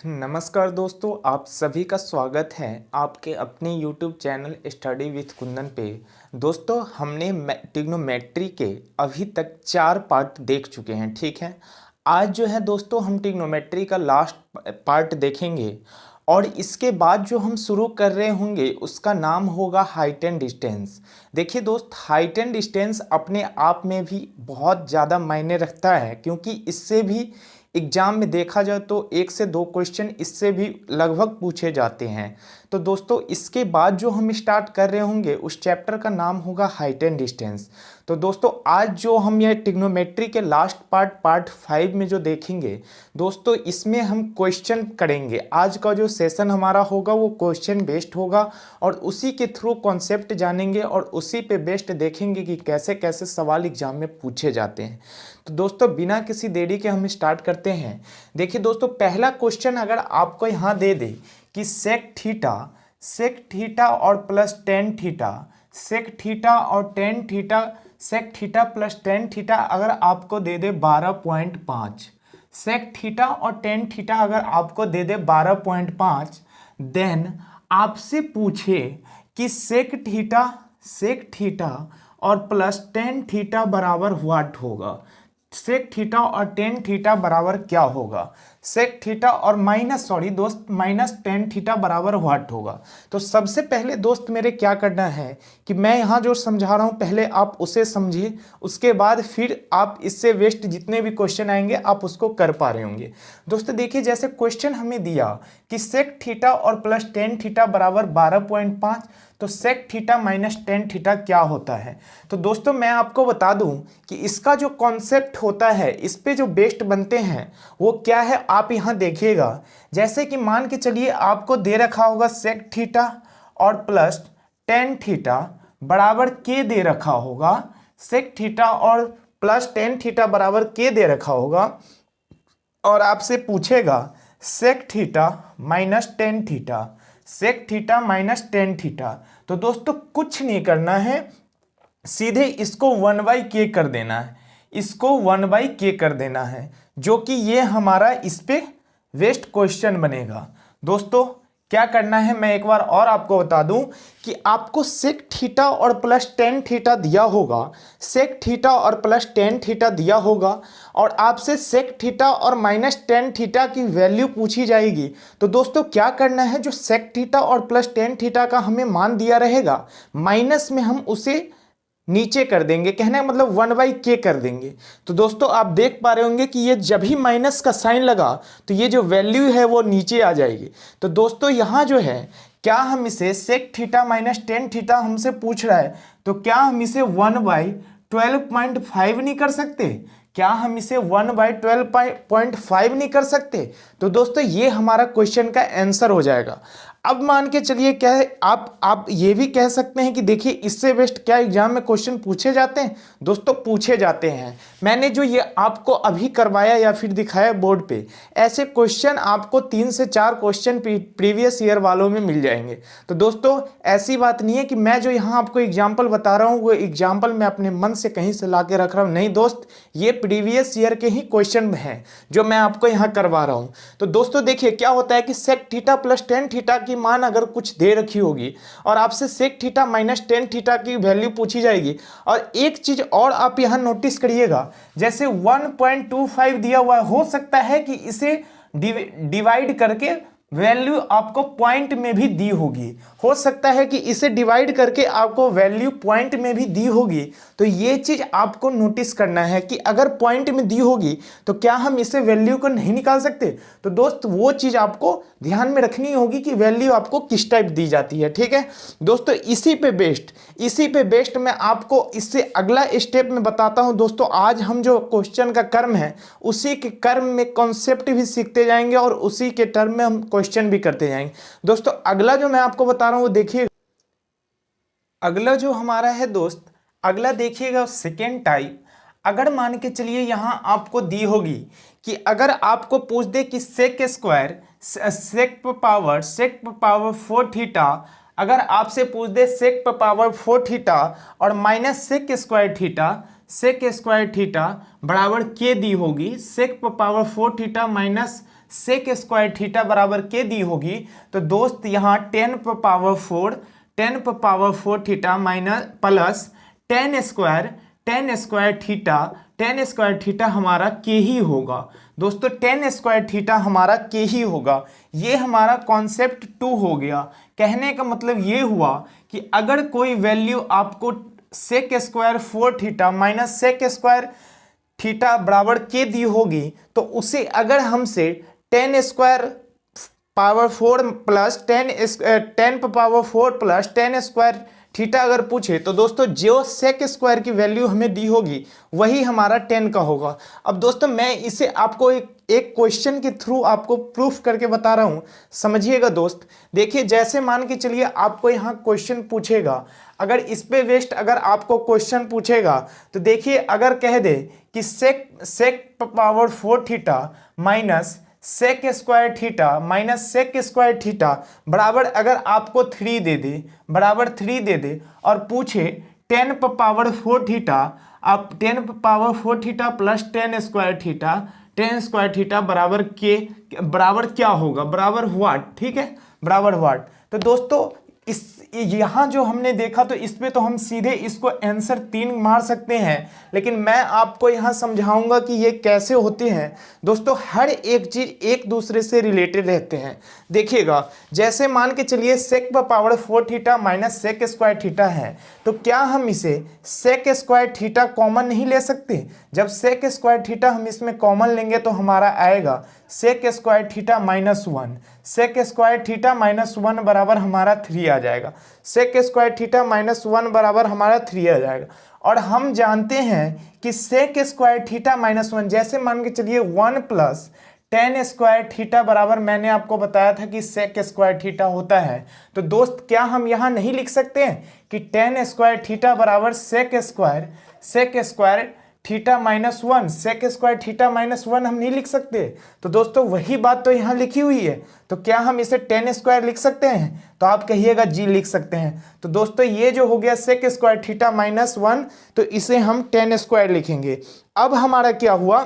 नमस्कार दोस्तों, आप सभी का स्वागत है आपके अपने YouTube channel study with Kundan पे। दोस्तों, हमने ट्रिग्नोमेट्री के अभी तक 4 पार्ट देख चुके हैं। ठीक है, आज जो है दोस्तों हम ट्रिग्नोमेट्री का लास्ट पार्ट देखेंगे और इसके बाद जो हम शुरू कर रहे होंगे उसका नाम होगा हाइट एंड डिस्टेंस। देखिए दोस्त, हाइट एंड डिस्टेंस अपने आप में भी बहुत ज़्यादा मायने रखता है, क्योंकि इससे भी एग्जाम में देखा जाए तो 1 से 2 क्वेश्चन इससे भी लगभग पूछे जाते हैं। तो दोस्तों, इसके बाद जो हम स्टार्ट कर रहे होंगे उस चैप्टर का नाम होगा हाइट एंड डिस्टेंस। तो दोस्तों, आज जो हम ये ट्रिग्नोमेट्री के लास्ट पार्ट 5 में जो देखेंगे दोस्तों, इसमें हम क्वेश्चन करेंगे। आज का जो सेशन हमारा होगा वो क्वेश्चन बेस्ड होगा और उसी के थ्रू कॉन्सेप्ट जानेंगे और उसी पे बेस्ड देखेंगे कि कैसे कैसे सवाल एग्जाम में पूछे जाते हैं। तो दोस्तों, बिना किसी देरी के हम स्टार्ट करते हैं। देखिए दोस्तों, पहला क्वेश्चन अगर आपको यहाँ दे दे कि सेक थीटा और plus tan theta, sec theta और tan theta, sec theta plus tan theta अगर आपको दे दे 12.5, सेक थीटा और टेन थीटा अगर आपको दे दे 12.5, देन आपसे पूछे कि सेक थीटा और प्लस टेन थीटा बराबर व्हाट होगा। सेक थीटा और टेन थीटा बराबर क्या होगा। सेक थीटा और माइनस टेन थीटा बराबर व्हाट होगा। तो सबसे पहले दोस्त मेरे क्या करना है कि मैं यहाँ जो समझा रहा हूँ पहले आप उसे समझिए, उसके बाद फिर आप इससे वेस्ट जितने भी क्वेश्चन आएंगे आप उसको कर पा रहे होंगे। दोस्तों देखिए, जैसे क्वेश्चन हमें दिया कि सेक थीटा और प्लस टेन थीटा बराबर 12.5, तो sec theta minus tan theta क्या होता है। तो दोस्तों मैं आपको बता दूं कि इसका जो कॉन्सेप्ट होता है, इस पे जो बेस्ड बनते हैं वो क्या है, आप यहाँ देखिएगा। जैसे कि मान के चलिए आपको दे रखा होगा सेक थीटा और प्लस टेन थीटा बराबर के दे रखा होगा, सेक थीटा और प्लस टेन थीटा बराबर के दे रखा होगा और आपसे पूछेगा sec theta minus tan theta, sec theta minus tan theta. तो दोस्तों कुछ नहीं करना है, सीधे इसको 1/k कर देना है, इसको 1/k कर देना है, जो कि ये हमारा इस पे वेस्ट क्वेश्चन बनेगा। दोस्तों क्या करना है, मैं एक बार और आपको बता दूं कि आपको सेक थीटा और प्लस टेन थीटा दिया होगा, सेक थीटा और प्लस टेन थीटा दिया होगा और आपसे सेक थीटा और माइनस टेन थीटा की वैल्यू पूछी जाएगी। तो दोस्तों क्या करना है, जो सेक थीटा और प्लस टेन थीटा का हमें मान दिया रहेगा, माइनस में हम उसे नीचे कर देंगे, कहने का मतलब 1/k कर देंगे। तो दोस्तों आप देख पा रहे होंगे कि ये जब ही माइनस का साइन लगा तो ये जो वैल्यू है वो नीचे आ जाएगी। तो दोस्तों यहाँ जो है, क्या हम इसे sec theta minus tan theta हमसे पूछ रहा है, तो क्या हम इसे 1/12.5 नहीं कर सकते, क्या हम इसे 1/12.5 नहीं कर सकते। तो दोस्तों ये हमारा क्वेश्चन का आंसर हो जाएगा। अब मान के चलिए क्या है, आप ये भी कह सकते हैं कि देखिए इससे बेस्ट क्या एग्जाम में क्वेश्चन पूछे जाते हैं। दोस्तों पूछे जाते हैं, मैंने जो ये आपको अभी करवाया या फिर दिखाया बोर्ड पे, ऐसे क्वेश्चन आपको 3 से 4 क्वेश्चन प्रीवियस ईयर वालों में मिल जाएंगे। तो दोस्तों ऐसी बात नहीं है कि मैं जो यहाँ आपको एग्जाम्पल बता रहा हूँ वो एग्जाम्पल मैं अपने मन से कहीं से ला के रख रहा हूँ, नहीं दोस्त, ये प्रीवियस ईयर के ही क्वेश्चन हैं जो मैं आपको यहाँ करवा रहा हूँ। तो दोस्तों देखिए क्या होता है कि sec theta plus tan theta की मान अगर कुछ दे रखी होगी और आपसे sec theta minus tan theta की वैल्यू पूछी जाएगी, और एक चीज और आप यहां नोटिस करिएगा, जैसे 1.25 दिया हुआ हो सकता है कि इसे डिवाइड करके वैल्यू आपको पॉइंट में भी दी होगी, हो सकता है कि इसे डिवाइड करके आपको वैल्यू पॉइंट में भी दी होगी। तो ये चीज आपको नोटिस करना है कि अगर पॉइंट में दी होगी तो क्या हम इसे वैल्यू को नहीं निकाल सकते। तो दोस्त वो चीज आपको ध्यान में रखनी होगी कि वैल्यू आपको किस टाइप दी जाती है। ठीक है दोस्तों, इसी पे बेस्ड मैं आपको इससे अगला स्टेप में बताता हूं। दोस्तों आज हम जो क्वेश्चन का कर्म है उसी के कर्म में कॉन्सेप्ट भी सीखते जाएंगे और उसी के टर्म में हम क्वेश्चन भी करते जाएंगे। दोस्तों अगला जो मैं आपको बता रहा हूं वो देखिए, अगला जो हमारा है दोस्त, अगला देखिएगा सेकेंड टाइप। अगर मान के चलिए यहाँ आपको दी होगी कि अगर आपको पूछ दे कि sec square sec power 4 theta, अगर आपसे पूछ दे सेक पावर 4 थीटा और माइनस सेक स्क्वायर थीटा बराबर के दी होगी, sec power 4 theta minus sec square theta बराबर के दी होगी, तो दोस्त यहाँ 10 power 4 theta minus plus 10 square theta हमारा के ही होगा दोस्तों। 10 स्क्वायर थीटा हमारा के ही होगा। ये हमारा कॉन्सेप्ट 2 हो गया। कहने का मतलब ये हुआ कि अगर कोई वैल्यू आपको sec square 4 theta minus sec square theta बराबर के दी होगी, तो उसे अगर हमसे 10 square power 4 plus 10 power 4 plus 10 square theta अगर पूछे, तो दोस्तों जो सेक स्क्वायर की वैल्यू हमें दी होगी वही हमारा 10 का होगा। अब दोस्तों मैं इसे आपको एक क्वेश्चन के थ्रू आपको प्रूफ करके बता रहा हूँ, समझिएगा दोस्त। देखिए जैसे मान के चलिए आपको यहाँ क्वेश्चन पूछेगा, अगर इस पे वेस्ट अगर आपको क्वेश्चन पूछेगा तो देखिए अगर कह दे कि sec power 4 theta minus sec square theta minus sec square theta बराबर अगर आपको 3 दे दे और पूछे 10 पावर 4 थीटा, आप 10 power 4 theta plus 10 square theta बराबर क्या होगा, बराबर व्हाट, ठीक है, बराबर व्हाट। तो दोस्तों इस यहाँ जो हमने देखा तो इस पे तो हम सीधे इसको आंसर 3 मार सकते हैं, लेकिन मैं आपको यहाँ समझाऊंगा कि ये कैसे होते हैं। दोस्तों हर एक चीज़ एक दूसरे से रिलेटेड रहते हैं। देखिएगा जैसे मान के चलिए sec power 4 theta minus sec square theta है, तो क्या हम इसे सेक स्क्वायर थीटा कॉमन नहीं ले सकते? जब सेक स्क्वायर थीटा हम इसमें कॉमन लेंगे तो हमारा आएगा sec square theta minus 1। Sec square theta minus 1 बराबर हमारा 3 आ जाएगा। सेक स्क्वायर थीटा माइनस 1 बराबर हमारा 3 आ जाएगा। और हम जानते हैं कि सेक स्क्वायर थीटा माइनस 1, जैसे मान के चलिए 1 प्लस 10 स्क्वायर थीटा बराबर मैंने आपको बताया था कि सेक स्क्वायर थीटा होता है। तो दोस्त क्या हम यहाँ नहीं लिख सकते हैं कि 10 स्क्वायर थीटा बराबर sec square theta minus 1, sec square theta minus 1 हम नहीं लिख सकते? तो दोस्तों वही बात तो यहाँ लिखी हुई है। तो क्या हम इसे 10 स्क्वायर लिख सकते हैं? तो आप कहिएगा जी लिख सकते हैं। तो दोस्तों ये जो हो गया सेक स्क्वायर थीटा माइनस 1, तो इसे हम 10 स्क्वायर लिखेंगे। अब हमारा क्या हुआ,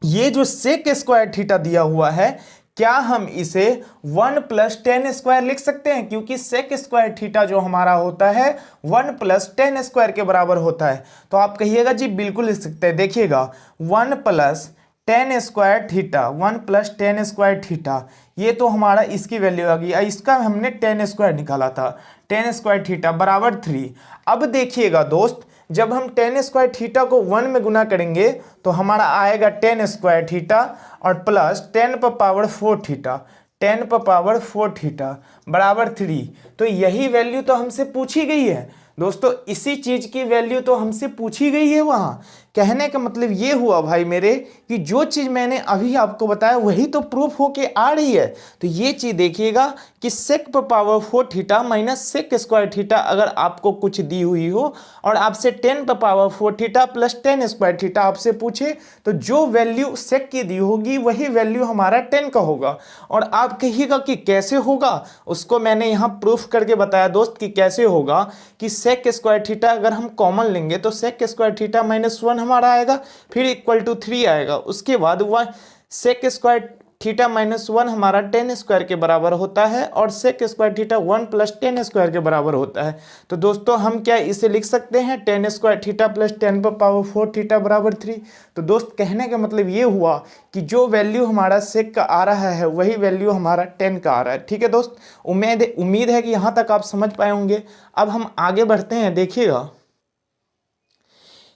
ये जो सेक स्क्वायर थीटा दिया हुआ है, क्या हम इसे 1 प्लस 10 स्क्वायर लिख सकते हैं? क्योंकि सेक स्क्वायर थीटा जो हमारा होता है 1 प्लस 10 स्क्वायर के बराबर होता है। तो आप कहिएगा जी बिल्कुल लिख सकते हैं। देखिएगा 1 plus 10 square theta, 1 plus 10 square theta, ये तो हमारा इसकी वैल्यू आ गई। इसका हमने 10 स्क्वायर निकाला था, 10 स्क्वायर थीटा बराबर 3। अब देखिएगा दोस्त जब हम 10 स्क्वायर थीटा को 1 में गुना करेंगे तो हमारा आएगा 10 स्क्वायर थीटा और प्लस 10 पर पावर 4 थीटा, 10 पर पावर 4 थीटा बराबर 3। तो यही वैल्यू तो हमसे पूछी गई है दोस्तों, इसी चीज़ की वैल्यू तो हमसे पूछी गई है वहाँ। कहने का मतलब ये हुआ भाई मेरे कि जो चीज़ मैंने अभी आपको बताया वही तो प्रूफ होके आ रही है। तो ये चीज़ देखिएगा कि सेक पर power 4 theta minus sec square theta अगर आपको कुछ दी हुई हो और आपसे 10 पर power 4 theta plus 10 square theta आपसे पूछे, तो जो वैल्यू सेक की दी होगी वही वैल्यू हमारा 10 का होगा। और आप कहिएगा कि कैसे होगा, उसको मैंने यहाँ प्रूफ करके बताया दोस्त कि कैसे होगा कि सेक स्क्वायर थीटा अगर हम कॉमन लेंगे तो सेक स्क्वायर थीटा माइनस 1 हमारा आएगा, फिर इक्वल टू 3 आएगा, उसके बाद वह सेक स्क्वायर थीटा माइनस 1 हमारा 10 स्क्वायर के बराबर होता है और sec square theta 1 plus 10 square के बराबर होता है। तो दोस्तों हम क्या इसे लिख सकते हैं 10 स्क्वायर थीटा प्लस 10 पर पावर 4 थीटा बराबर 3। तो दोस्त कहने का मतलब ये हुआ कि जो वैल्यू हमारा सेक का आ रहा है वही वैल्यू हमारा 10 का आ रहा है। ठीक है दोस्त, उम्मीद है कि यहाँ तक आप समझ पाए होंगे। अब हम आगे बढ़ते हैं।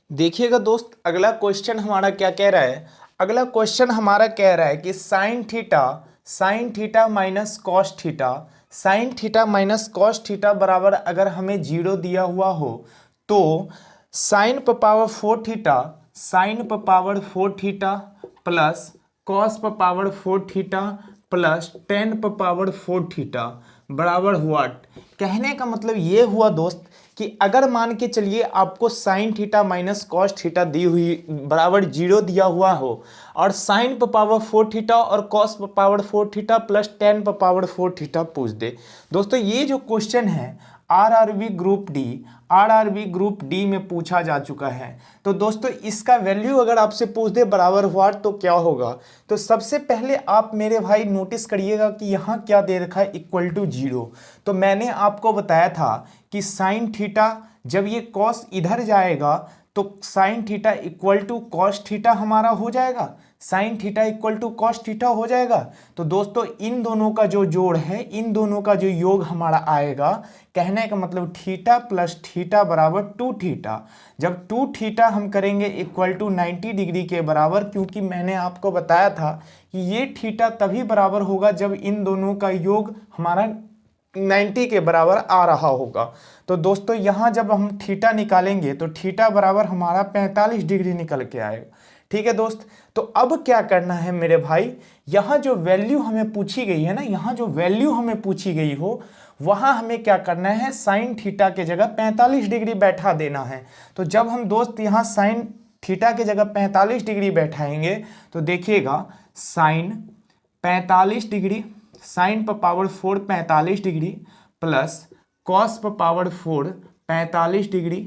देखिएगा दोस्त अगला क्वेश्चन हमारा क्या कह रहा है। अगला क्वेश्चन हमारा कह रहा है कि sign theta minus cos theta बराबर अगर हमें 0 दिया हुआ हो तो साइन पर पावर 4 थीटा प्लस कॉस पर पावर 4 थीटा प्लस 10 पर पावर 4 थीटा बराबर व्हाट। कहने का मतलब ये हुआ दोस्त कि अगर मान के चलिए आपको sine theta minus cos theta दी हुई बराबर 0 दिया हुआ हो और साइन पर पावर 4 थीटा और कॉस पर पावर 4 थीटा प्लस 10 पर पावर 4 थीटा पूछ दे। दोस्तों ये जो क्वेश्चन है RRB group D RRB group D में पूछा जा चुका है। तो दोस्तों इसका वैल्यू अगर आपसे पूछ दे बराबर हुआ तो क्या होगा। तो सबसे पहले आप मेरे भाई नोटिस करिएगा कि यहाँ क्या दे रखा है, इक्वल टू 0। तो मैंने आपको बताया था कि साइन थीटा, जब ये कॉस इधर जाएगा तो sine theta equal to cos theta हमारा हो जाएगा, sine theta equal to cos theta हो जाएगा। तो दोस्तों इन दोनों का जो जोड़ है, इन दोनों का जो योग हमारा आएगा, कहने का मतलब थीटा प्लस थीटा बराबर 2 थीटा। जब 2 थीटा हम करेंगे इक्वल टू 90 डिग्री के बराबर, क्योंकि मैंने आपको बताया था कि ये थीटा तभी बराबर होगा जब इन दोनों का योग हमारा 90 के बराबर आ रहा होगा। तो दोस्तों यहाँ जब हम थीटा निकालेंगे तो थीटा बराबर हमारा 45 डिग्री निकल के आएगा। ठीक है दोस्त। तो अब क्या करना है मेरे भाई, यहाँ जो वैल्यू हमें पूछी गई है ना, यहाँ जो वैल्यू हमें पूछी गई हो वहाँ हमें क्या करना है, साइन थीटा के जगह 45 डिग्री बैठा देना है। तो जब हम दोस्त यहाँ साइन थीटा के जगह 45 डिग्री बैठाएंगे तो देखिएगा साइन 45 डिग्री, साइन पर पावर 4 45 डिग्री प्लस कॉस पर पावर 4 45 डिग्री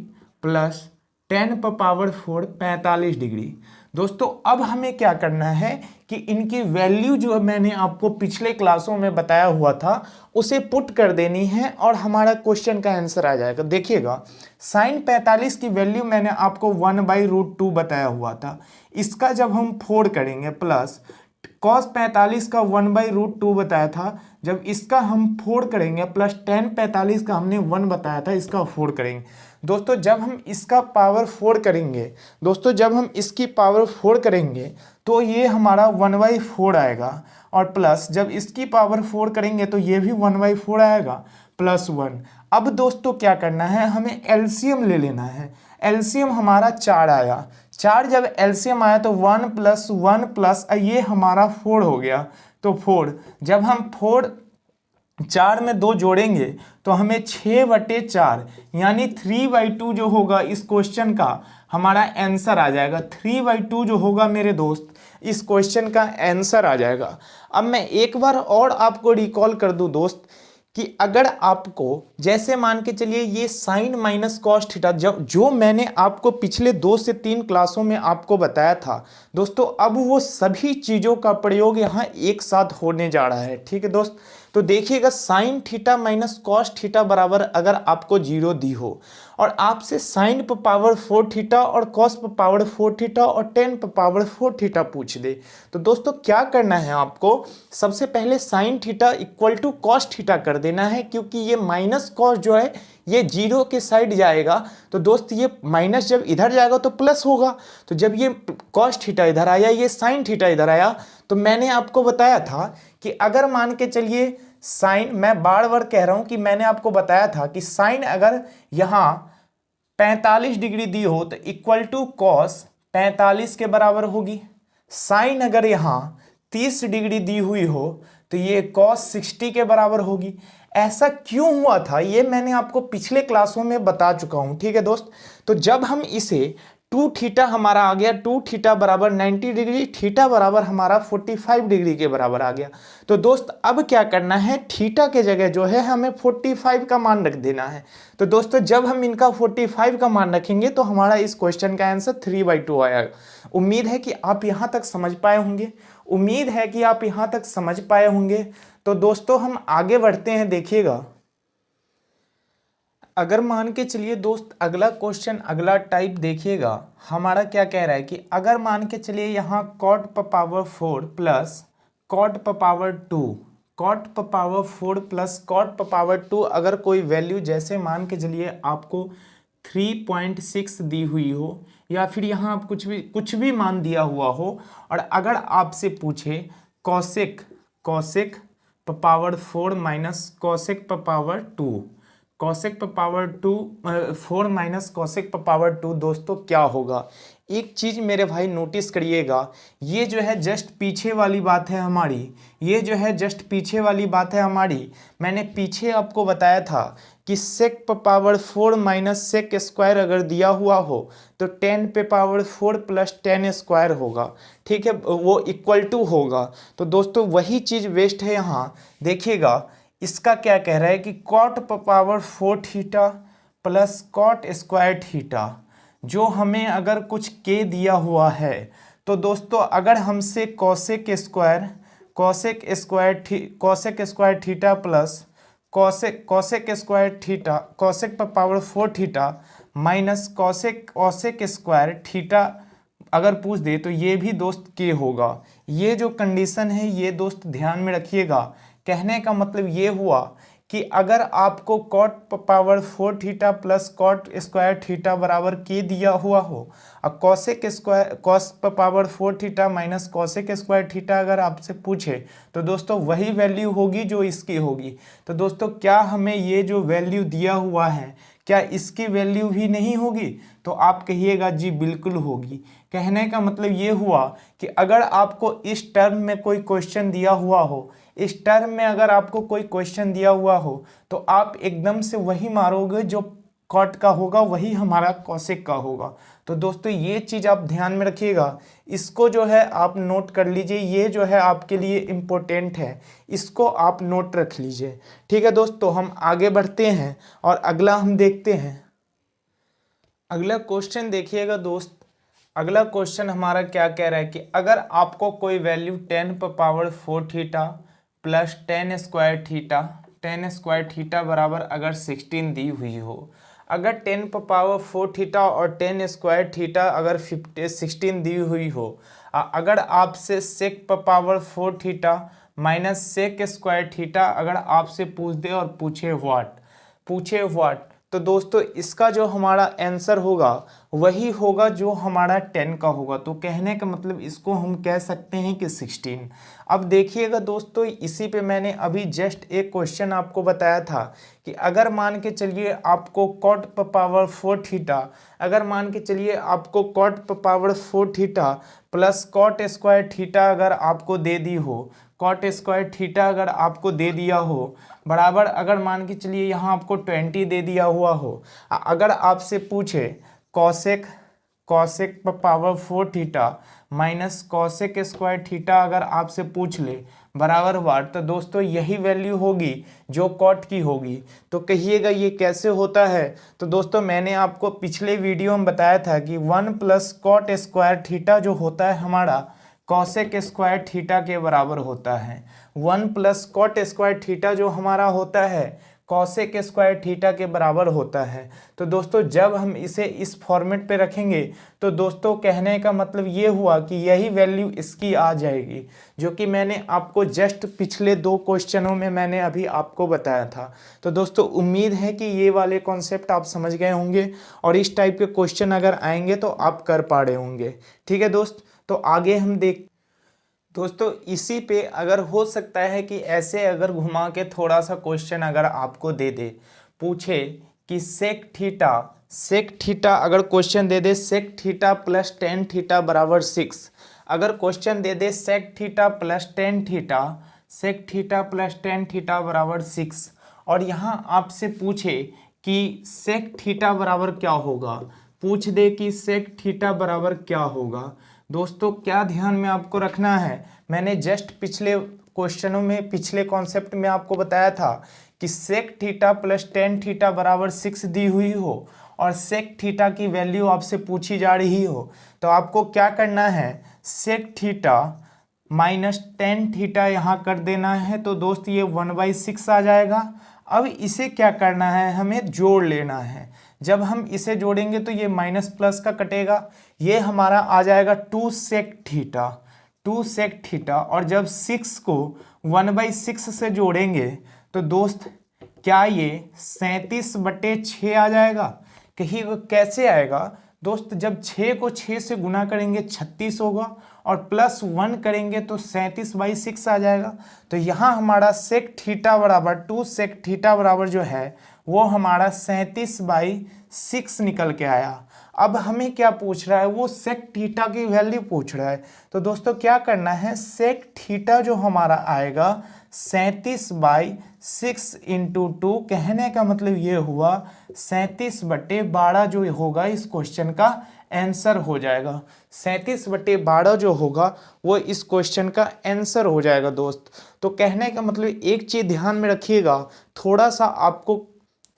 प्लस टेन पर पावर 4 45 डिग्री। दोस्तों अब हमें क्या करना है कि इनकी वैल्यू जो मैंने आपको पिछले क्लासों में बताया हुआ था उसे पुट कर देनी है और हमारा क्वेश्चन का आंसर आ जाएगा। देखिएगा साइन 45 की वैल्यू मैंने आपको 1/√2 बताया हुआ था, इसका जब हम 4 करेंगे प्लस कॉस 45 का 1/√2 बताया था, जब इसका हम 4 करेंगे प्लस टेन 45 का हमने 1 बताया था, इसका 4 करेंगे। दोस्तों जब हम इसका पावर 4 करेंगे, दोस्तों जब हम इसकी पावर 4 करेंगे तो ये हमारा 1/4 आएगा, और प्लस जब इसकी पावर 4 करेंगे तो ये भी 1/4 आएगा प्लस 1। अब दोस्तों क्या करना है, हमें एलसीएम ले लेना है। एलसीएम हमारा 4 आया, 4 जब एलसीएम आया तो 1 + 1 प्लस ये हमारा 4 हो गया। तो 4 जब हम 4 में 2 जोड़ेंगे तो हमें 6/4 यानी 3/2 जो होगा इस क्वेश्चन का हमारा आंसर आ जाएगा। 3/2 जो होगा मेरे दोस्त इस क्वेश्चन का आंसर आ जाएगा। अब मैं एक बार और आपको रिकॉल कर दूं दोस्त कि अगर आपको जैसे मान के चलिए ये साइन माइनस कॉस थीटा जो मैंने आपको पिछले 2 से 3 क्लासों में आपको बताया था दोस्तों, अब वो सभी चीज़ों का प्रयोग यहाँ एक साथ होने जा रहा है। ठीक है दोस्त। तो देखिएगा sign theta minus cos theta बराबर अगर आपको 0 दी हो और आपसे साइन पर पावर 4 थीटा और कॉस पर पावर 4 थीटा और टेन पर पावर 4 थीटा पूछ दे, तो दोस्तों क्या करना है आपको, सबसे पहले sine theta equal to cos theta कर देना है, क्योंकि ये माइनस कॉस जो है ये 0 के साइड जाएगा। तो दोस्त ये माइनस जब इधर जाएगा तो प्लस होगा। तो जब ये कॉस थीटा इधर आया, ये साइन थीटा इधर आया, तो मैंने आपको बताया था कि अगर मान के चलिए साइन, मैं बार बार कह रहा हूं कि मैंने आपको बताया था कि साइन अगर यहाँ 45 डिग्री दी हो तो इक्वल टू कॉस 45 के बराबर होगी। साइन अगर यहाँ 30 डिग्री दी हुई हो तो ये कॉस 60 के बराबर होगी। ऐसा क्यों हुआ था ये मैंने आपको पिछले क्लासों में बता चुका हूं। ठीक है दोस्त। तो जब हम इसे 2 थीटा हमारा आ गया, 2 थीटा बराबर 90 डिग्री, थीटा बराबर हमारा 45 डिग्री के बराबर आ गया। तो दोस्त अब क्या करना है, थीटा के जगह जो है हमें 45 का मान रख देना है। तो दोस्तों जब हम इनका 45 का मान रखेंगे तो हमारा इस क्वेश्चन का आंसर 3/2 आएगा। उम्मीद है कि आप यहाँ तक समझ पाए होंगे, उम्मीद है कि आप यहाँ तक समझ पाए होंगे। तो दोस्तों हम आगे बढ़ते हैं। देखिएगा अगर मान के चलिए दोस्त अगला क्वेश्चन, अगला टाइप देखिएगा हमारा क्या कह रहा है कि अगर मान के चलिए यहाँ कॉट पर पावर 4 प्लस कॉट पर पावर 2, कॉट पर पावर 4 प्लस कॉट पर पावर 2 अगर कोई वैल्यू जैसे मान के चलिए आपको 3.6 दी हुई हो या फिर यहाँ आप कुछ भी मान दिया हुआ हो, और अगर आपसे पूछे कॉसेक पर पावर 4 माइनस कॉसेक पर पावर 2, कॉसेक पर पावर 4 माइनस कॉसेक पर पावर 2 दोस्तों क्या होगा। एक चीज़ मेरे भाई नोटिस करिएगा, ये जो है जस्ट पीछे वाली बात है हमारी, ये जो है जस्ट पीछे वाली बात है हमारी। मैंने पीछे आपको बताया था कि सेक पर पावर 4 माइनस सेक स्क्वायर अगर दिया हुआ हो तो 10 पे पावर 4 प्लस 10 स्क्वायर होगा। ठीक है, वो इक्वल टू होगा। तो दोस्तों वही चीज़ वेस्ट है यहाँ। देखिएगा इसका क्या कह रहा है कि कॉट पर power 4 theta plus cot square theta, जो हमें अगर कुछ के दिया हुआ है तो दोस्तों अगर हमसे cosec square theta plus cosec square theta, cosec पर power 4 theta minus cosec square theta अगर पूछ दे तो ये भी दोस्त के होगा। ये जो कंडीशन है ये दोस्त ध्यान में रखिएगा। कहने का मतलब ये हुआ कि अगर आपको cot power 4 theta plus cot square theta बराबर के दिया हुआ हो और cos power 4 theta minus cosec square theta अगर आपसे पूछे तो दोस्तों वही वैल्यू होगी जो इसकी होगी। तो दोस्तों क्या हमें ये जो वैल्यू दिया हुआ है क्या इसकी वैल्यू भी नहीं होगी? तो आप कहिएगा जी बिल्कुल होगी। कहने का मतलब ये हुआ कि अगर आपको इस टर्म में कोई क्वेश्चन दिया हुआ हो, इस टर्म में अगर आपको कोई क्वेश्चन दिया हुआ हो तो आप एकदम से वही मारोगे जो कॉट का होगा, वही हमारा कॉसेक का होगा। तो दोस्तों ये चीज़ आप ध्यान में रखिएगा, इसको जो है आप नोट कर लीजिए, ये जो है आपके लिए इम्पोर्टेंट है, इसको आप नोट रख लीजिए। ठीक है दोस्तों, हम आगे बढ़ते हैं और अगला हम देखते हैं। अगला क्वेश्चन देखिएगा दोस्त, अगला क्वेश्चन हमारा क्या कह रहा है कि अगर आपको कोई वैल्यू 10 पर power 4 theta plus 10 square theta बराबर अगर 16 दी हुई हो, अगर 10 पर पावर 4 थीटा और 10 स्क्वायर थीटा अगर 16 दी हुई हो, अगर आपसे सेक पर power 4 theta minus sec square theta अगर आपसे पूछ दे और पूछे व्हाट, तो दोस्तों इसका जो हमारा आंसर होगा वही होगा जो हमारा 10 का होगा। तो कहने का मतलब इसको हम कह सकते हैं कि 16। अब देखिएगा दोस्तों, इसी पे मैंने अभी जस्ट एक क्वेश्चन आपको बताया था कि अगर मान के चलिए आपको कॉट पावर 4 थीटा, अगर मान के चलिए आपको cot power 4 theta plus cot square theta अगर आपको दे दी हो, कॉट स्क्वायर थीटा अगर आपको दे दिया हो बराबर, अगर मान के चलिए यहाँ आपको 20 दे दिया हुआ हो, अगर आपसे पूछे cosec power 4 theta minus cosec square theta अगर आपसे पूछ ले बराबर व्हाट, तो दोस्तों यही वैल्यू होगी जो कॉट की होगी। तो कहिएगा ये कैसे होता है? तो दोस्तों मैंने आपको पिछले वीडियो में बताया था कि 1 प्लस कॉट स्क्वायर थीटा जो होता है हमारा कॉसेक स्क्वायर थीटा के बराबर होता है। 1 प्लस कॉट स्क्वायर थीटा जो हमारा होता है कॉसेक स्क्वायर थीटा के बराबर होता है। तो दोस्तों जब हम इसे इस फॉर्मेट पे रखेंगे तो दोस्तों कहने का मतलब ये हुआ कि यही वैल्यू इसकी आ जाएगी, जो कि मैंने आपको जस्ट पिछले 2 क्वेश्चनों में मैंने अभी आपको बताया था। तो दोस्तों उम्मीद है कि ये वाले कॉन्सेप्ट आप समझ गए होंगे और इस टाइप के क्वेश्चन अगर आएंगे तो आप कर पा रहे होंगे। ठीक है दोस्त, तो आगे हम दोस्तों इसी पे अगर हो सकता है कि ऐसे अगर घुमा के थोड़ा सा क्वेश्चन अगर आपको दे दे, पूछे कि सेक थीटा अगर क्वेश्चन दे दे सेक थीटा प्लस 10 थीटा बराबर 6, अगर क्वेश्चन दे दे सेक थीटा प्लस 10 थीटा बराबर 6 और यहाँ आपसे पूछे कि सेक थीटा बराबर क्या होगा, पूछ दे कि सेक थीटा बराबर क्या होगा। दोस्तों क्या ध्यान में आपको रखना है, मैंने जस्ट पिछले क्वेश्चनों में पिछले कॉन्सेप्ट में आपको बताया था कि सेक थीटा प्लस 10 थीटा बराबर 6 दी हुई हो और सेक थीटा की वैल्यू आपसे पूछी जा रही हो, तो आपको क्या करना है, सेक थीटा माइनस 10 थीटा यहाँ कर देना है। तो दोस्त ये 1/6 आ जाएगा। अब इसे क्या करना है, हमें जोड़ लेना है। जब हम इसे जोड़ेंगे तो ये माइनस प्लस का कटेगा, ये हमारा आ जाएगा 2 सेक थीटा और जब 6 को 1/6 से जोड़ेंगे तो दोस्त क्या ये 37/6 आ जाएगा? कहीं कैसे आएगा दोस्त, जब 6 को 6 से गुना करेंगे 36 होगा और प्लस 1 करेंगे तो 37/6 आ जाएगा। तो यहाँ हमारा सेक थीटा बराबर 2 सेक थीटा बराबर जो है वो हमारा 37/6 निकल के आया। अब हमें क्या पूछ रहा है, वो सेक थीटा की वैल्यू पूछ रहा है। तो दोस्तों क्या करना है, सेक थीटा जो हमारा आएगा 37/6 इंटू 2, कहने का मतलब ये हुआ 37/12 जो होगा इस क्वेश्चन का आंसर हो जाएगा। 37/12 जो होगा वो इस क्वेश्चन का आंसर हो जाएगा दोस्त। तो कहने का मतलब एक चीज़ ध्यान में रखिएगा, थोड़ा सा आपको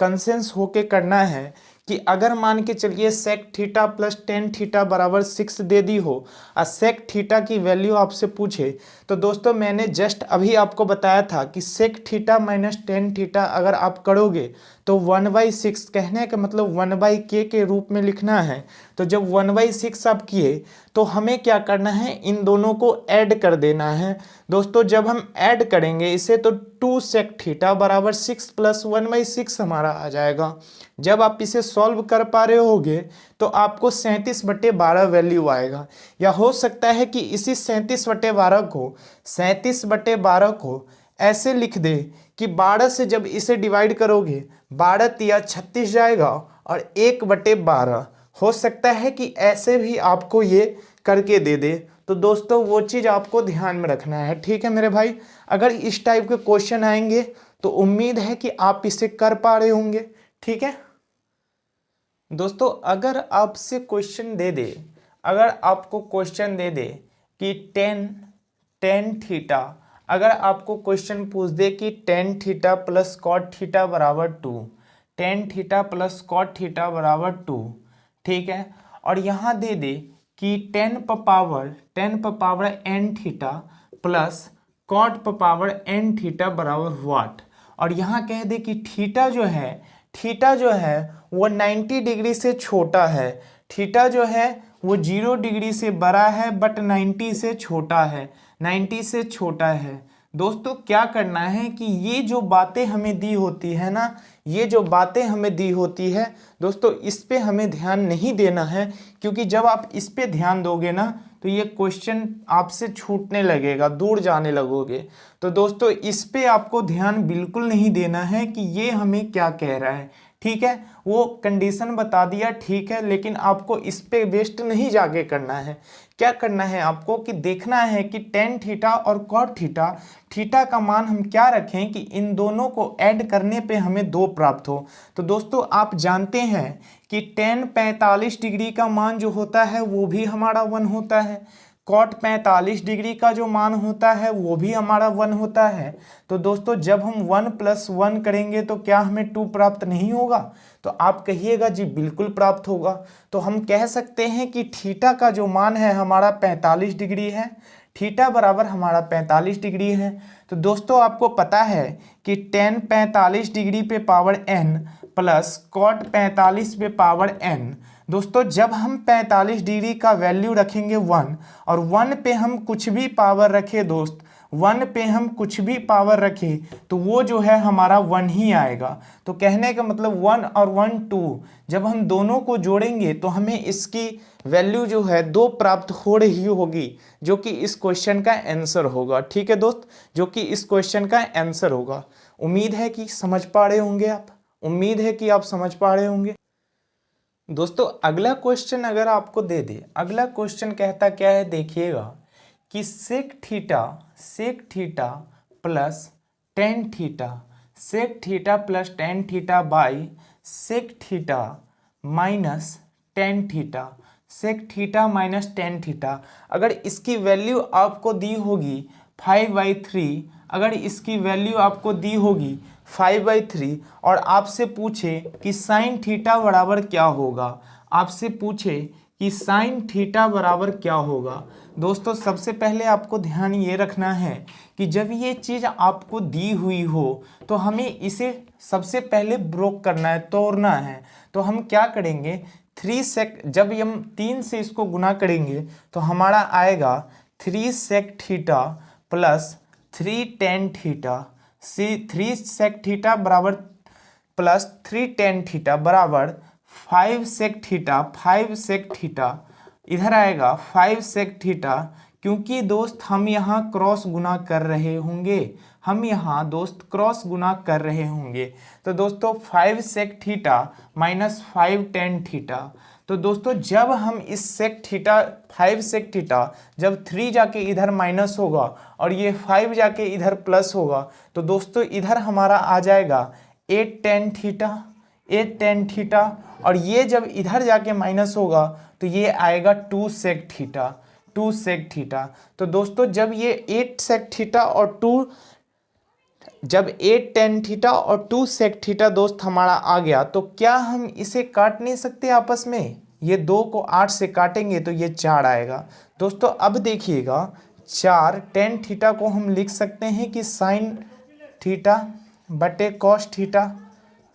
कंसेंस होके करना है कि अगर मान के चलिए sec theta plus tan theta बराबर 6 दे दी हो और सेक थीटा की वैल्यू आपसे पूछे, तो दोस्तों मैंने जस्ट अभी आपको बताया था कि sec theta minus tan theta अगर आप करोगे तो 1/6, कहने का मतलब 1/k के रूप में लिखना है। तो जब 1/6 आप किए तो हमें क्या करना है, इन दोनों को ऐड कर देना है। दोस्तों जब हम ऐड करेंगे इसे तो 2 सेक थीटा बराबर 6 प्लस 1/6 हमारा आ जाएगा। जब आप इसे सॉल्व कर पा रहे होगे तो आपको 37/12 वैल्यू आएगा। या हो सकता है कि इसी 37/12 को ऐसे लिख दे कि 12 से जब इसे डिवाइड करोगे 12 तिया 36 जाएगा और 1/12 हो सकता है कि ऐसे भी आपको ये करके दे दे। तो दोस्तों वो चीज़ आपको ध्यान में रखना है, ठीक है मेरे भाई। अगर इस टाइप के क्वेश्चन आएंगे तो उम्मीद है कि आप इसे कर पा रहे होंगे, ठीक है दोस्तों। अगर आपसे क्वेश्चन दे दे, अगर आपको क्वेश्चन दे दे कि टेन थीटा, अगर आपको क्वेश्चन पूछ दे कि tan theta plus cot theta बराबर 2, tan theta plus cot theta बराबर 2, ठीक है, और यहाँ दे दे कि 10 पर power n theta plus cot पर पावर n थीटा बराबर व्हाट, और यहाँ कह दे कि थीटा जो है वो 90 डिग्री से छोटा है, थीटा जो है वो 0 डिग्री से बड़ा है बट 90 से छोटा है, 90 से छोटा है। दोस्तों क्या करना है कि ये जो बातें हमें दी होती है ना, ये जो बातें हमें दी होती है दोस्तों, इस पे हमें ध्यान नहीं देना है, क्योंकि जब आप इस पे ध्यान दोगे ना तो ये क्वेश्चन आपसे छूटने लगेगा, दूर जाने लगोगे। तो दोस्तों इस पे आपको ध्यान बिल्कुल नहीं देना है कि ये हमें क्या कह रहा है, ठीक है। वो कंडीशन बता दिया, ठीक है, लेकिन आपको इस पे बेस्ट नहीं जाके करना है। क्या करना है आपको कि देखना है कि टेन थीटा और कॉट थीटा का मान हम क्या रखें कि इन दोनों को ऐड करने पे हमें 2 प्राप्त हो। तो दोस्तों आप जानते हैं कि टेन 45 डिग्री का मान जो होता है वो भी हमारा 1 होता है, कॉट 45 डिग्री का जो मान होता है वो भी हमारा 1 होता है। तो दोस्तों जब हम 1 + 1 करेंगे तो क्या हमें 2 प्राप्त नहीं होगा? तो आप कहिएगा जी बिल्कुल प्राप्त होगा। तो हम कह सकते हैं कि थीटा का जो मान है हमारा 45 डिग्री है, थीटा बराबर हमारा 45 डिग्री है। तो दोस्तों आपको पता है कि टेन 45 डिग्री पे पावर n प्लस कॉट 45 पे पावर n। दोस्तों जब हम 45 डिग्री का वैल्यू रखेंगे 1 और 1 पे हम कुछ भी पावर रखें दोस्त, 1 पे हम कुछ भी पावर रखें तो वो जो है हमारा 1 ही आएगा। तो कहने का मतलब 1 और 1 2, जब हम दोनों को जोड़ेंगे तो हमें इसकी वैल्यू जो है 2 प्राप्त हो रही होगी, जो कि इस क्वेश्चन का आंसर होगा, ठीक है दोस्त, जो कि इस क्वेश्चन का आंसर होगा। उम्मीद है कि समझ पा रहे होंगे आप, उम्मीद है कि आप समझ पा रहे होंगे। दोस्तों अगला क्वेश्चन अगर आपको दे दे, अगला क्वेश्चन कहता क्या है देखिएगा कि sec theta plus tan theta, sec theta plus tan theta by sec theta minus tan theta, sec theta minus tan theta. अगर इसकी वैल्यू आपको दी होगी 5/3, अगर इसकी वैल्यू आपको दी होगी 5/3 और आपसे पूछे कि साइन थीटा बराबर क्या होगा, आपसे पूछे कि साइन थीटा बराबर क्या होगा। दोस्तों सबसे पहले आपको ध्यान ये रखना है कि जब ये चीज़ आपको दी हुई हो तो हमें इसे सबसे पहले ब्रोक करना है, तोड़ना है। तो हम क्या करेंगे, जब हम 3 से इसको गुना करेंगे तो हमारा आएगा 3 sec theta plus 3 tan theta, 3 sec theta बराबर प्लस 3 टेन थीटा बराबर 5 सेक थीटा, इधर आएगा 5 सेक थीटा, क्योंकि दोस्त हम यहाँ क्रॉस गुना कर रहे होंगे, हम यहाँ दोस्त क्रॉस गुना कर रहे होंगे। तो दोस्तों 5 sec theta minus 5 tan theta. तो दोस्तों जब हम इस सेक थीटा 5 सेक थीटा जब 3 जाके इधर माइनस होगा और ये 5 जाके इधर प्लस होगा तो दोस्तों इधर हमारा आ जाएगा 8 टेन थीटा और ये जब इधर जाके माइनस होगा तो ये आएगा 2 सेक थीटा। तो दोस्तों जब ये 8 सेक थीटा और 2 जब 8 टेन थीटा और 2 सेक थीटा दोस्त हमारा आ गया, तो क्या हम इसे काट नहीं सकते आपस में? ये 2 को 8 से काटेंगे तो ये 4 आएगा। दोस्तों अब देखिएगा, 4 टेन थीटा को हम लिख सकते हैं कि साइन थीटा बटे कॉस थीटा,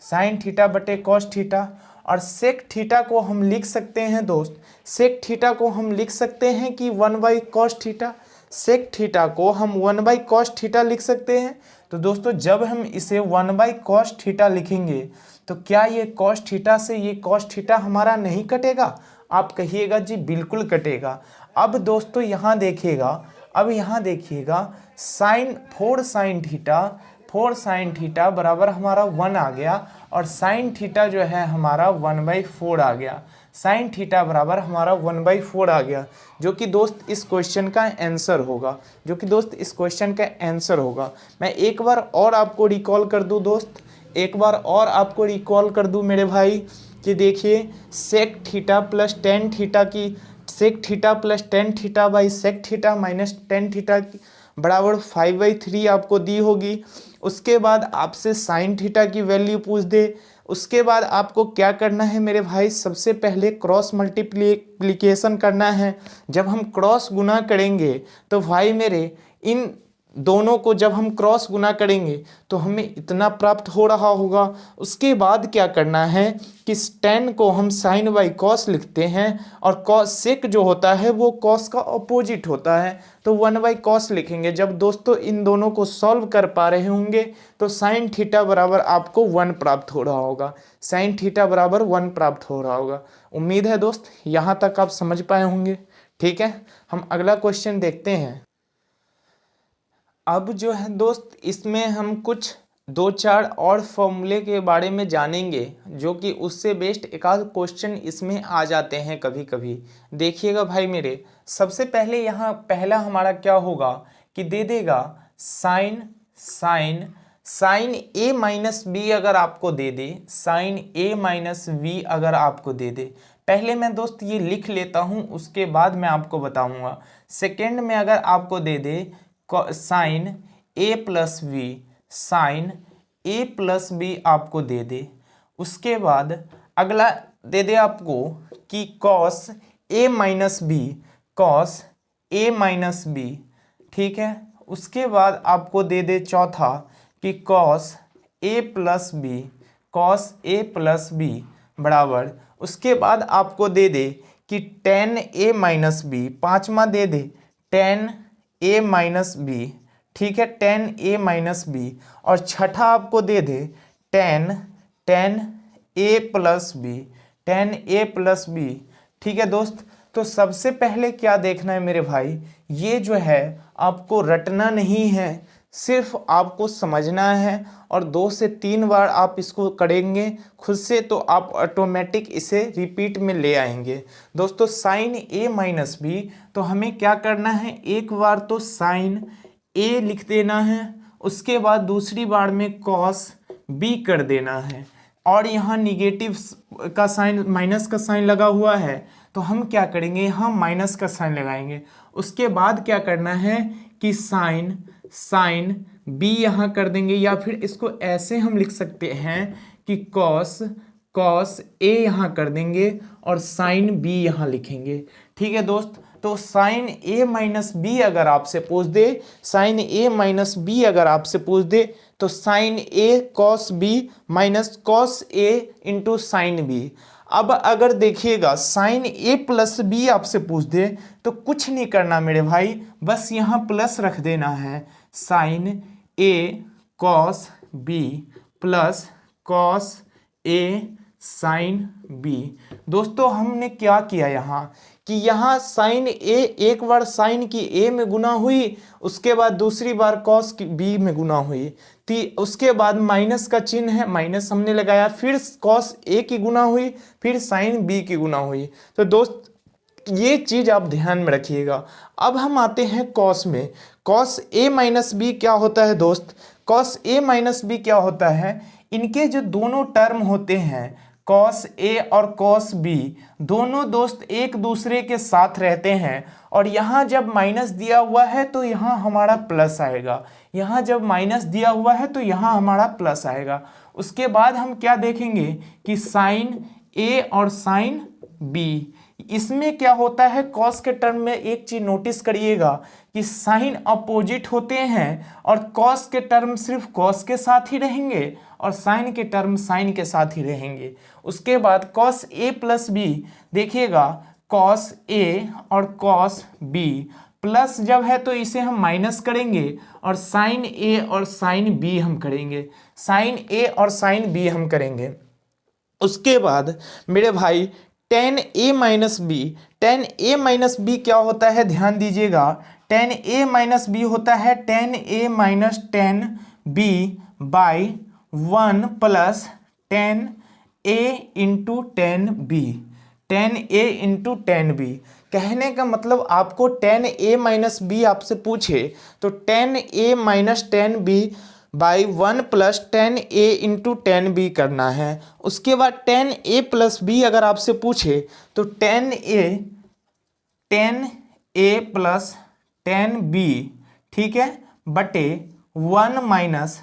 साइन थीटा बटे कॉस थीटा। और सेक थीटा को हम लिख सकते हैं दोस्त, सेक थीटा को हम लिख सकते हैं कि 1/cos थीटा, सेक थीटा को हम 1/cos थीटा लिख सकते हैं। तो दोस्तों जब हम इसे 1/cos थीटा लिखेंगे तो क्या ये cos थीटा से ये cos थीटा हमारा नहीं कटेगा? आप कहिएगा जी बिल्कुल कटेगा। अब दोस्तों यहाँ देखिएगा, अब यहाँ देखिएगा, साइन 4 साइन थीटा बराबर हमारा 1 आ गया, और साइन थीटा जो है हमारा 1/4 आ गया। साइन थीटा बराबर हमारा 1/4 आ गया, जो कि दोस्त इस क्वेश्चन का आंसर होगा, जो कि दोस्त इस क्वेश्चन का आंसर होगा। मैं एक बार और आपको रिकॉल कर दूं दोस्त, एक बार और आपको रिकॉल कर दूं मेरे भाई, कि देखिए sec theta plus tan theta की, sec theta plus tan theta by sec theta minus tan theta बराबर 5/3 आपको दी होगी। उसके बाद आपसे साइन थीटा की वैल्यू पूछ दे, उसके बाद आपको क्या करना है मेरे भाई, सबसे पहले क्रॉस मल्टीप्लिकेशन करना है। जब हम क्रॉस गुना करेंगे तो भाई मेरे इन दोनों को जब हम क्रॉस गुना करेंगे तो हमें इतना प्राप्त हो रहा होगा। उसके बाद क्या करना है कि tan को हम sin बाई cos लिखते हैं, और cos sec जो होता है वो cos का अपोजिट होता है, तो 1/cos लिखेंगे। जब दोस्तों इन दोनों को सॉल्व कर पा रहे होंगे तो sin थीटा बराबर आपको 1 प्राप्त हो रहा होगा, sin थीटा बराबर 1 प्राप्त हो रहा होगा। उम्मीद है दोस्त यहाँ तक आप समझ पाए होंगे। ठीक है, हम अगला क्वेश्चन देखते हैं। अब जो है दोस्त इसमें हम कुछ 2-4 और फॉर्मूले के बारे में जानेंगे, जो कि उससे बेस्ड एक आध क्वेश्चन इसमें आ जाते हैं कभी कभी। देखिएगा भाई मेरे, सबसे पहले यहाँ पहला हमारा क्या होगा कि दे देगा sign sign A minus B अगर आपको दे दे, साइन ए माइनस बी अगर आपको दे दे। पहले मैं दोस्त ये लिख लेता हूँ, उसके बाद मैं आपको बताऊँगा। सेकेंड में अगर आपको दे दे साइन ए प्लस बी, साइन ए प्लस बी आपको दे दे। उसके बाद अगला दे दे आपको कि cos A minus B, cos A minus B. ठीक है, उसके बाद आपको दे दे चौथा कि cos A plus B, cos A plus B बराबर, उसके बाद आपको दे दे कि टेन ए माइनस बी, पाँचवा दे दे टेन ए माइनस बी। ठीक है, टेन ए माइनस बी। और छठा आपको दे दे tan A plus B, tan A plus B. ठीक है दोस्त, तो सबसे पहले क्या देखना है मेरे भाई, ये जो है आपको रटना नहीं है, सिर्फ आपको समझना है, और 2 से 3 बार आप इसको करेंगे खुद से तो आप ऑटोमेटिक इसे रिपीट में ले आएंगे। दोस्तों साइन ए माइनस बी, तो हमें क्या करना है, एक बार तो साइन ए लिख देना है, उसके बाद दूसरी बार में कॉस बी कर देना है, और यहाँ निगेटिव का साइन, माइनस का साइन लगा हुआ है, तो हम क्या करेंगे, यहाँ माइनस का साइन लगाएंगे। उसके बाद क्या करना है कि साइन बी यहाँ कर देंगे, या फिर इसको ऐसे हम लिख सकते हैं कि कॉस ए यहाँ कर देंगे और साइन बी यहाँ लिखेंगे। ठीक है दोस्त, तो साइन ए माइनस बी अगर आपसे पूछ दे, साइन ए माइनस बी अगर आपसे पूछ दे, तो sign A cos B minus cos A into sine B. अब अगर देखिएगा साइन ए प्लस बी आपसे पूछ दे तो कुछ नहीं करना मेरे भाई, बस यहाँ प्लस रख देना है, sine A cos B plus cos A sine B. दोस्तों हमने क्या किया यहाँ कि यहाँ साइन ए एक बार साइन की ए में गुना हुई, उसके बाद दूसरी बार कॉस की बी में गुना हुई, उसके बाद माइनस का चिन्ह है, माइनस हमने लगाया, फिर कॉस ए की गुना हुई, फिर साइन बी की गुना हुई। तो दोस्त ये चीज़ आप ध्यान में रखिएगा। अब हम आते हैं कॉस में। कॉस ए माइनस बी क्या होता है दोस्त, कॉस ए माइनस बी क्या होता है, इनके जो दोनों टर्म होते हैं कॉस ए और कॉस बी दोनों दोस्त एक दूसरे के साथ रहते हैं, और यहाँ जब माइनस दिया हुआ है तो यहाँ हमारा प्लस आएगा, यहाँ जब माइनस दिया हुआ है तो यहाँ हमारा प्लस आएगा। उसके बाद हम क्या देखेंगे कि साइन ए और साइन बी, इसमें क्या होता है, कॉस के टर्म में एक चीज नोटिस करिएगा कि साइन अपोजिट होते हैं, और कॉस के टर्म सिर्फ कॉस के साथ ही रहेंगे और साइन के टर्म साइन के साथ ही रहेंगे। उसके बाद कॉस ए प्लस बी, देखिएगा कॉस ए और कॉस बी, प्लस जब है तो इसे हम माइनस करेंगे, और साइन ए और साइन बी हम करेंगे, साइन ए और साइन बी हम करेंगे। उसके बाद मेरे भाई ten A minus B, tan A minus B क्या होता है, ध्यान दीजिएगा, टेन ए माइनस बी होता है tan A minus tan B by 1 plus tan A into tan B, tan A into tan B. कहने का मतलब आपको टेन ए माइनस बी आपसे पूछे तो tan A minus tan B by 1 plus tan A into tan B करना है। उसके बाद टेन ए प्लस बी अगर आपसे पूछे तो tan A plus tan B, ठीक है, बटे 1 minus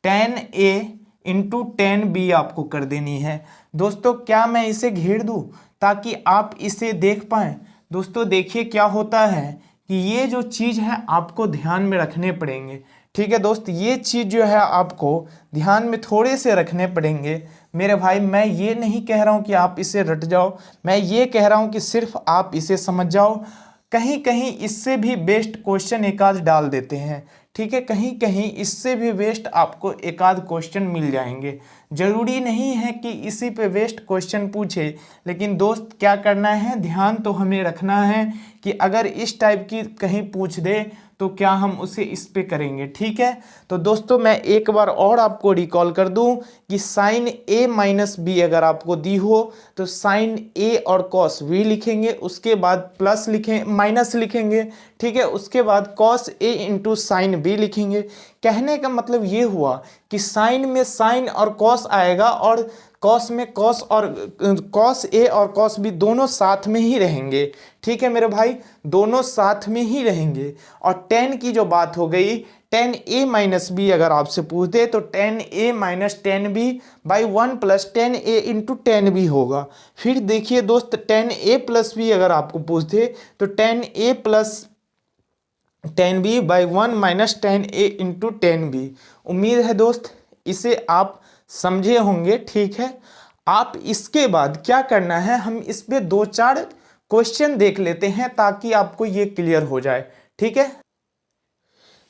tan A into tan B आपको कर देनी है। दोस्तों क्या मैं इसे घेर दूँ ताकि आप इसे देख पाएँ? दोस्तों देखिए क्या होता है कि ये जो चीज़ है आपको ध्यान में रखने पड़ेंगे, ठीक है दोस्त, ये चीज़ जो है आपको ध्यान में थोड़े से रखने पड़ेंगे मेरे भाई। मैं ये नहीं कह रहा हूँ कि आप इसे रट जाओ, मैं ये कह रहा हूँ कि सिर्फ आप इसे समझ जाओ। कहीं कहीं इससे भी बेस्ट क्वेश्चन एक आध डाल देते हैं, ठीक है, कहीं कहीं इससे भी वेस्ट आपको एक आध क्वेश्चन मिल जाएंगे। जरूरी नहीं है कि इसी पे वेस्ट क्वेश्चन पूछे, लेकिन दोस्त क्या करना है, ध्यान तो हमें रखना है कि अगर इस टाइप की कहीं पूछ दे तो क्या हम उसे इस पे करेंगे, ठीक है। तो दोस्तों मैं एक बार और आपको रिकॉल कर दूं कि साइन ए माइनस बी अगर आपको दी हो तो साइन ए और कॉस बी लिखेंगे, उसके बाद प्लस लिखें माइनस लिखेंगे, ठीक है, उसके बाद cos A into sine B लिखेंगे। कहने का मतलब ये हुआ कि साइन में साइन और कॉस आएगा और कॉस में कॉस, और कॉस ए और कॉस बी दोनों साथ में ही रहेंगे, ठीक है मेरे भाई, दोनों साथ में ही रहेंगे। और टेन की जो बात हो गई, टेन ए माइनस बी अगर आपसे पूछ दे तो tan A minus tan B by 1 plus tan A into tan B होगा। फिर देखिए दोस्त टेन ए प्लस बी अगर आपको पूछ दे तो tan A plus tan B by 1 minus tan A into tan B. उम्मीद है दोस्त इसे आप समझे होंगे, ठीक है। आप इसके बाद क्या करना है, हम इस पे 2-4 क्वेश्चन देख लेते हैं ताकि आपको ये क्लियर हो जाए, ठीक है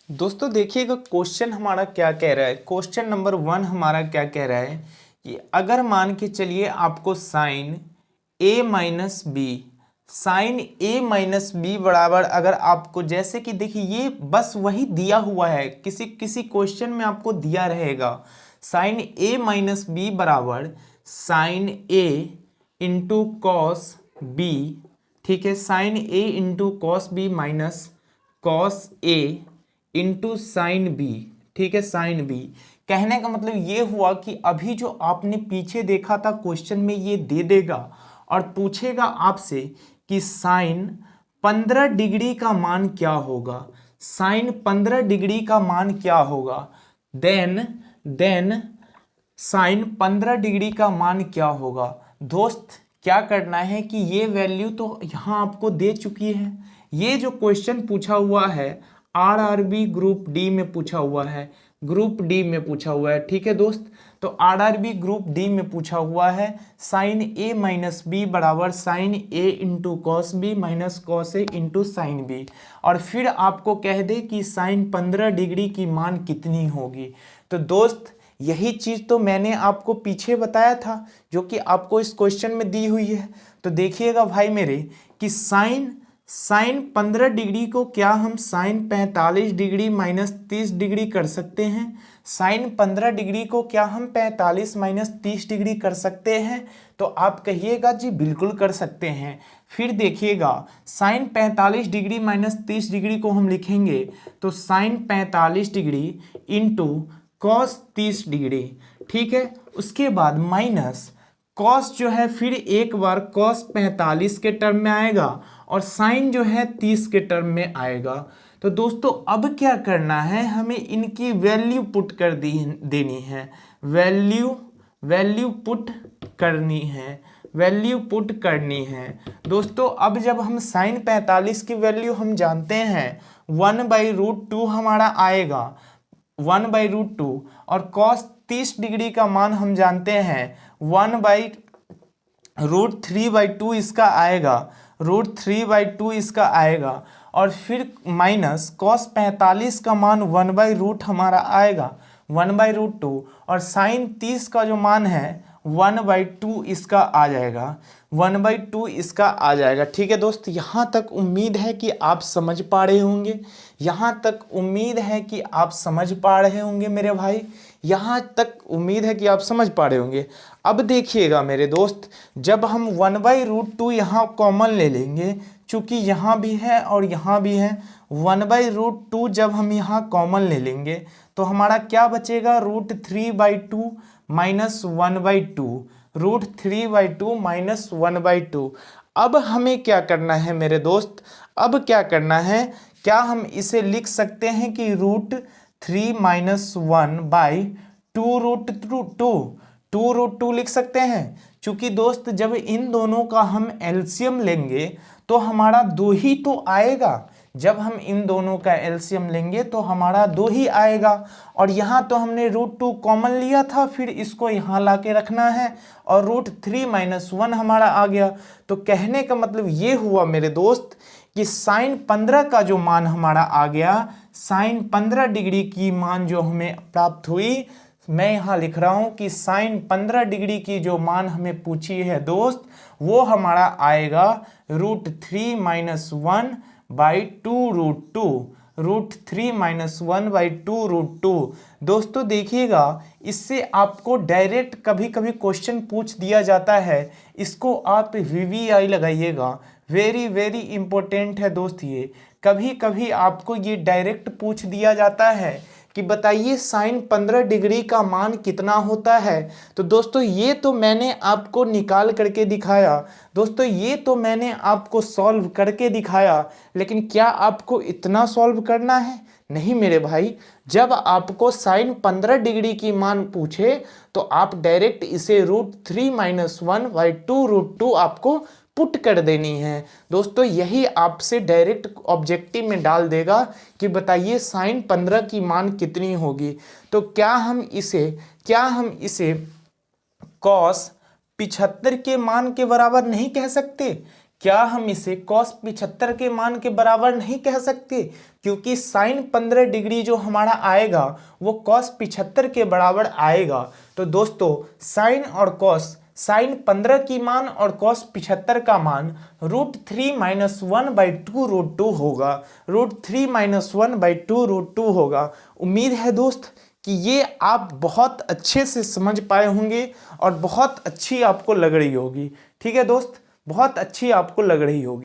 दोस्तों। देखिएगा क्वेश्चन हमारा क्या कह रहा है, क्वेश्चन नंबर 1 हमारा क्या कह रहा है कि अगर मान के चलिए आपको sign A minus B, sign A minus B बराबर, अगर आपको जैसे कि देखिए ये बस वही दिया हुआ है, किसी किसी क्वेश्चन में आपको दिया रहेगा साइन ए माइनस बी बराबर sine A into cos B, ठीक है, sine A into cos B minus cos A into sine B, ठीक है, साइन बी। कहने का मतलब ये हुआ कि अभी जो आपने पीछे देखा था क्वेश्चन में ये दे देगा और पूछेगा आपसे कि साइन 15 डिग्री का मान क्या होगा, साइन 15 डिग्री का मान क्या होगा, देन साइन 15 डिग्री का मान क्या होगा। दोस्त क्या करना है कि ये वैल्यू तो यहाँ आपको दे चुकी है, ये जो क्वेश्चन पूछा हुआ है आरआरबी ग्रुप डी में पूछा हुआ है, ग्रुप डी में पूछा हुआ है, ठीक है दोस्त। तो आरआरबी ग्रुप डी में पूछा हुआ है साइन ए माइनस बी बराबर sine A into cos B minus cos A into sine B, और फिर आपको कह दे कि साइन 15 डिग्री की मान कितनी होगी। तो दोस्त यही चीज़ तो मैंने आपको पीछे बताया था जो कि आपको इस क्वेश्चन में दी हुई है। तो देखिएगा भाई मेरे कि साइन 15 डिग्री को क्या हम साइन 45 डिग्री माइनस 30 डिग्री कर सकते हैं, साइन 15 डिग्री को क्या हम 45 माइनस 30 डिग्री कर सकते हैं। तो आप कहिएगा जी बिल्कुल कर सकते हैं। फिर देखिएगा साइन 45 डिग्री माइनस 30 डिग्री को हम लिखेंगे तो sine 45 degree into cos 30 degree, ठीक है, उसके बाद माइनस कॉस जो है फिर एक बार कॉस 45 के टर्म में आएगा और साइन जो है 30 के टर्म में आएगा। तो दोस्तों अब क्या करना है, हमें इनकी वैल्यू पुट कर देनी है, वैल्यू पुट करनी है, वैल्यू पुट करनी है। दोस्तों अब जब हम साइन 45 की वैल्यू हम जानते हैं 1/√2 हमारा आएगा, 1/√2, और कॉस 30 डिग्री का मान हम जानते हैं 1/√3/2 इसका आएगा, √3/2 इसका आएगा, और फिर माइनस कॉस 45 का मान 1/√, हमारा आएगा 1/√2, और साइन 30 का जो मान है 1/2 इसका आ जाएगा, 1/2 इसका आ जाएगा। ठीक है दोस्त, यहाँ तक उम्मीद है कि आप समझ पा रहे होंगे, यहाँ तक उम्मीद है कि आप समझ पा रहे होंगे मेरे भाई, यहाँ तक उम्मीद है कि आप समझ पा रहे होंगे। अब देखिएगा मेरे दोस्त, जब हम 1/√2 यहाँ कॉमन ले लेंगे, चूँकि यहाँ भी है और यहाँ भी है, 1/√2 जब हम यहाँ कॉमन ले लेंगे तो हमारा क्या बचेगा, √3/2 माइनस 1/2, √3/2 माइनस 1/2। अब हमें क्या करना है मेरे दोस्त, अब क्या करना है, क्या हम इसे लिख सकते हैं कि √3 माइनस 1/2√2 लिख सकते हैं। क्योंकि दोस्त जब इन दोनों का हम एलसीएम लेंगे तो हमारा 2 ही तो आएगा, जब हम इन दोनों का एलसीएम लेंगे तो हमारा 2 ही आएगा, और यहाँ तो हमने √2 कॉमन लिया था, फिर इसको यहाँ ला के रखना है, और √3 माइनस 1 हमारा आ गया। तो कहने का मतलब ये हुआ मेरे दोस्त कि साइन 15 का जो मान हमारा आ गया, साइन 15 डिग्री की मान जो हमें प्राप्त हुई, मैं यहाँ लिख रहा हूँ कि साइन 15 डिग्री की जो मान हमें पूछी है दोस्त, वो हमारा आएगा √3 माइनस 1/2√2, √3 माइनस 1/2√2। दोस्तों देखिएगा, इससे आपको डायरेक्ट कभी कभी क्वेश्चन पूछ दिया जाता है, इसको आप VVI लगाइएगा, वेरी वेरी इंपॉर्टेंट है दोस्त। ये कभी कभी आपको ये डायरेक्ट पूछ दिया जाता है कि बताइए साइन 15 डिग्री का मान कितना होता है। तो दोस्तों ये तो मैंने आपको निकाल करके दिखाया, दोस्तों ये तो मैंने आपको सॉल्व करके दिखाया, लेकिन क्या आपको इतना सॉल्व करना है? नहीं मेरे भाई, जब आपको साइन 15 डिग्री की मान पूछे तो आप डायरेक्ट इसे √3 माइनस 1/2√2 आपको पुट कर देनी है। दोस्तों यही आपसे डायरेक्ट ऑब्जेक्टिव में डाल देगा कि बताइए साइन 15 की मान कितनी होगी। तो क्या हम इसे कॉस 75 के मान के बराबर नहीं कह सकते? क्या हम इसे कॉस 75 के मान के बराबर नहीं कह सकते? क्योंकि साइन 15 डिग्री जो हमारा आएगा वो कॉस 75 के बराबर आएगा। तो दोस्तों साइन और कॉस, साइन 15 की मान और कॉस 75 का मान √3 माइनस 1/2√2 होगा, √3 माइनस 1/2√2 होगा। उम्मीद है दोस्त कि ये आप बहुत अच्छे से समझ पाए होंगे और बहुत अच्छी आपको लग रही होगी। ठीक है दोस्त, बहुत अच्छी आपको लग रही होगी।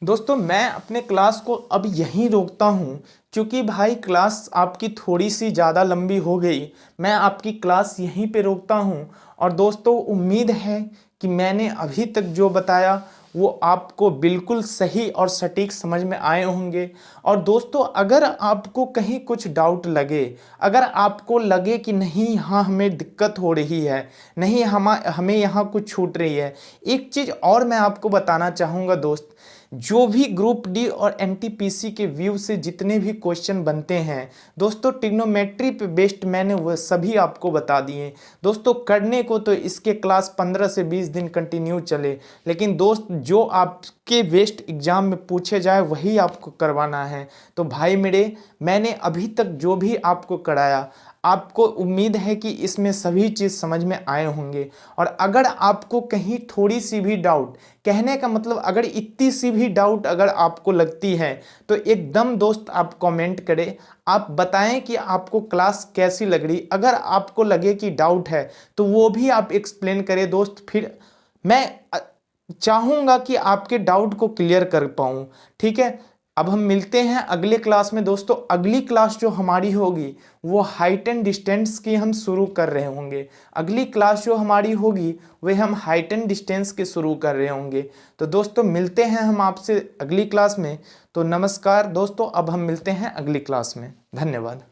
दोस्तों मैं अपने क्लास को अब यहीं रोकता हूँ, क्योंकि भाई क्लास आपकी थोड़ी सी ज़्यादा लंबी हो गई। मैं आपकी क्लास यहीं पे रोकता हूँ, और दोस्तों उम्मीद है कि मैंने अभी तक जो बताया वो आपको बिल्कुल सही और सटीक समझ में आए होंगे। और दोस्तों अगर आपको कहीं कुछ डाउट लगे, अगर आपको लगे कि नहीं यहाँ हमें दिक्कत हो रही है, नहीं हमें यहाँ कुछ छूट रही है, एक चीज़ और मैं आपको बताना चाहूँगा दोस्त, जो भी ग्रुप डी और NTPC के व्यू से जितने भी क्वेश्चन बनते हैं दोस्तों, ट्रिग्नोमेट्री पे बेस्ड मैंने वो सभी आपको बता दिए। दोस्तों करने को तो इसके क्लास 15 से 20 दिन कंटिन्यू चले, लेकिन दोस्त जो आपके बेस्ट एग्ज़ाम में पूछे जाए वही आपको करवाना है। तो भाई मेरे, मैंने अभी तक जो भी आपको कराया, आपको उम्मीद है कि इसमें सभी चीज़ समझ में आए होंगे। और अगर आपको कहीं थोड़ी सी भी डाउट, कहने का मतलब अगर इतनी सी भी डाउट अगर आपको लगती है तो एकदम दोस्त आप कमेंट करें, आप बताएं कि आपको क्लास कैसी लग रही। अगर आपको लगे कि डाउट है तो वो भी आप एक्सप्लेन करें दोस्त, फिर मैं चाहूँगा कि आपके डाउट को क्लियर कर पाऊँ। ठीक है, अब हम मिलते हैं अगले क्लास में दोस्तों। अगली क्लास जो हमारी होगी वो हाइट एंड डिस्टेंस की हम शुरू कर रहे होंगे। अगली क्लास जो हमारी होगी वह हम हाइट एंड डिस्टेंस के शुरू कर रहे होंगे। तो दोस्तों मिलते हैं हम आपसे अगली क्लास में। तो नमस्कार दोस्तों, अब हम मिलते हैं अगली क्लास में। धन्यवाद।